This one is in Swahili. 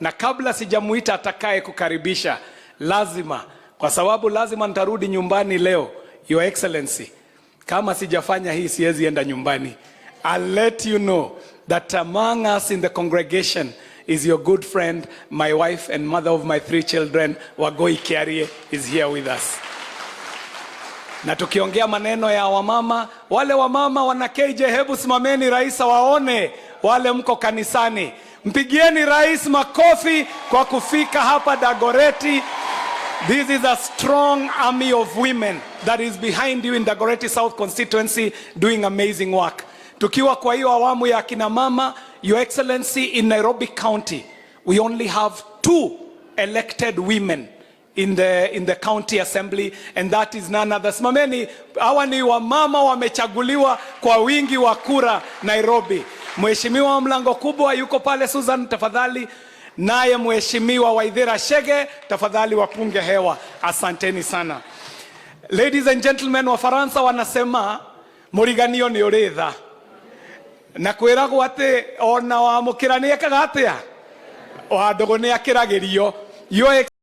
na kabla sijamuita atakaye kukaribisha, lazima, kwa sababu lazima nitarudi nyumbani leo, Your Excellency, kama sijafanya hii siwezi enda nyumbani. I'll let you know that among us in the congregation is your good friend, my wife and mother of my 3 children, Wangui Kiarie, is here with us. Na tukiongea maneno ya wamama, wale wamama wana KJ, hebu simameni rais waone. Wale mko kanisani, mpigieni rais makofi kwa kufika hapa Dagoretti. This is a strong army of women that is behind you in Dagoretti South constituency doing amazing work. Tukiwa kwa hiyo awamu ya kina mama, Your Excellency, in Nairobi County, we only have 2 elected women in the county assembly, and that is none other. Simameni, hawa ni wamama wamechaguliwa kwa wingi wa kura Nairobi. Mheshimiwa mlango kubwa yuko pale, Susan, tafadhali. Naye Mheshimiwa Waithera Shege, tafadhali wapunge hewa. Asanteni sana. Ladies and gentlemen, Wafaransa wanasema muriganio ni uritha. Na kwiragwo ati ona wamukirania kagatia o andogo ni akiragirio.